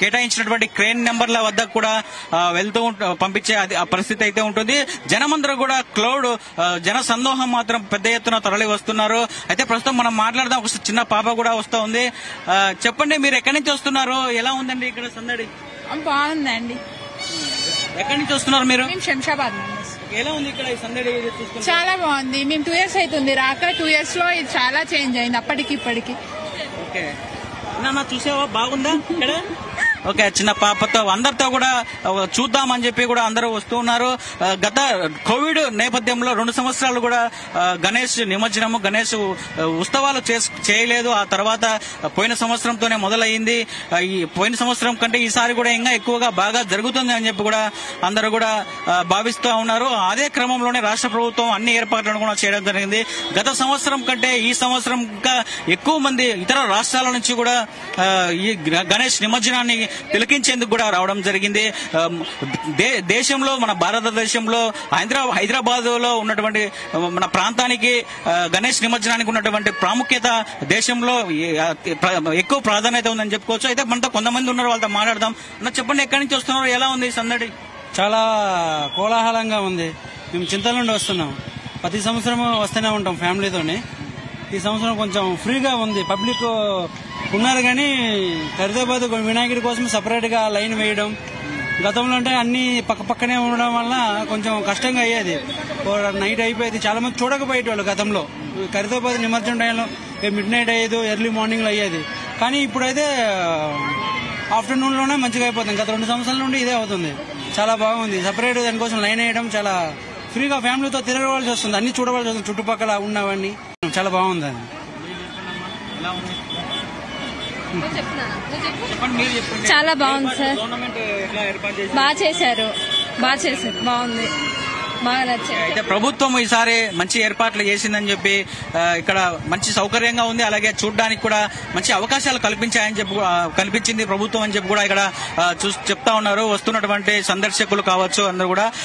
కేటాయించినటువంటి క్రేన్ నెంబర్ల వద్ద కూడా వెళ్తూ పంపించే ఆ పరిస్థితి అయితే ఉంటుంది. జనమందరూ కూడా క్లౌడ్ జన సందోహం మాత్రం పెద్ద ఎత్తున తరలి వస్తున్నారు. అయితే ప్రస్తుతం మనం మాట్లాడదాం. ఒక చిన్న పాప కూడా వస్తూ ఉంది. చెప్పండి, మీరు ఎక్కడి నుంచి వస్తున్నారు? ఎలా ఉందండి ఇక్కడ సందడి? బాగుందండి. ఎక్కడి నుంచి వస్తున్నారు మీరు? శంషాబాద్. ఎలా ఉంది ఇక్కడ సందడి? చాలా బాగుంది. మేము 2 years అవుతుంది రాక. 2 years లో ఇది చాలా చేంజ్ అయింది అప్పటికి ఇప్పటికి. ఓకే, చూసావా బాగుందా ఇక్కడ? ఓకే, చిన్న పాపతో అందరితో కూడా చూద్దామని చెప్పి కూడా అందరూ వస్తూ ఉన్నారు. గత కోవిడ్ నేపథ్యంలో 2 సంవత్సరాలు కూడా గణేష్ నిమజ్జనము, గణేష్ ఉత్సవాలు చేయలేదు. ఆ తర్వాత పోయిన సంవత్సరంతోనే మొదలయ్యింది. ఈ పోయిన సంవత్సరం కంటే ఈసారి కూడా ఇంకా ఎక్కువగా బాగా జరుగుతుంది అని చెప్పి కూడా అందరూ కూడా భావిస్తూ ఉన్నారు. అదే క్రమంలోనే రాష్ట్ర ప్రభుత్వం అన్ని ఏర్పాట్లను కూడా చేయడం జరిగింది. గత సంవత్సరం కంటే ఈ సంవత్సరం ఇంకా ఎక్కువ మంది ఇతర రాష్ట్రాల నుంచి కూడా ఈ గణేష్ నిమజ్జనాన్ని తిలకించేందుకు కూడా రావడం జరిగింది. దేశంలో, మన భారతదేశంలో హైదరాబాద్ లో ఉన్నటువంటి మన ప్రాంతానికి గణేష్ నిమజ్జనానికి ఉన్నటువంటి ప్రాముఖ్యత దేశంలో ఎక్కువ ప్రాధాన్యత ఉందని చెప్పుకోవచ్చు. అయితే మనతో కొంతమంది ఉన్నారు, వాళ్ళతో మాట్లాడదాం. చెప్పండి, ఎక్కడి నుంచి వస్తున్నారు? ఎలా ఉంది సందడి? చాలా కోలాహలంగా ఉంది. మేము చింతల నుండి వస్తున్నాం. ప్రతి సంవత్సరం వస్తూనే ఉంటాం ఫ్యామిలీతోని. ఈ సంవత్సరం కొంచెం ఫ్రీగా ఉంది. పబ్లిక్ ఉన్నారు కానీ ఖైరతాబాద్ వినాయకుడి కోసం సపరేట్ గా లైన్ వేయడం, గతంలో అంటే అన్ని పక్కనే ఉండడం వల్ల కొంచెం కష్టంగా అయ్యేది. నైట్ అయిపోయేది, చాలా మంది చూడకపోయేటోళ్ళు గతంలో. ఖైరతాబాద్ నిమజ్జనం టైంలో మిడ్ నైట్ అయ్యేది, ఎర్లీ మార్నింగ్ లో అయ్యేది. కానీ ఇప్పుడైతే ఆఫ్టర్నూన్ లోనే మంచిగా అయిపోతుంది. గత 2 సంవత్సరాల నుండి ఇదే అవుతుంది. చాలా బాగుంది. సపరేట్ దానికోసం లైన్ వేయడం, చాలా ఫ్రీగా ఫ్యామిలీతో తిరగవలసి వస్తుంది, అన్ని చూడవలసి వస్తుంది, చుట్టుపక్కల ఉన్నవన్నీ. చాలా బాగుంది అది. చాలా బాగుంది సార్. బాగా చేశారు, బాగుంది, బాగా నచ్చింది. అయితే ప్రభుత్వం ఈసారి మంచి ఏర్పాట్లు చేసిందని చెప్పి ఇక్కడ మంచి సౌకర్యంగా ఉంది. అలాగే చూడడానికి కూడా మంచి అవకాశాలు కల్పించింది ప్రభుత్వం అని చెప్పి కూడా ఇక్కడ చెప్తా ఉన్నారు వస్తున్నటువంటి సందర్శకులు కావచ్చు అందరూ కూడా.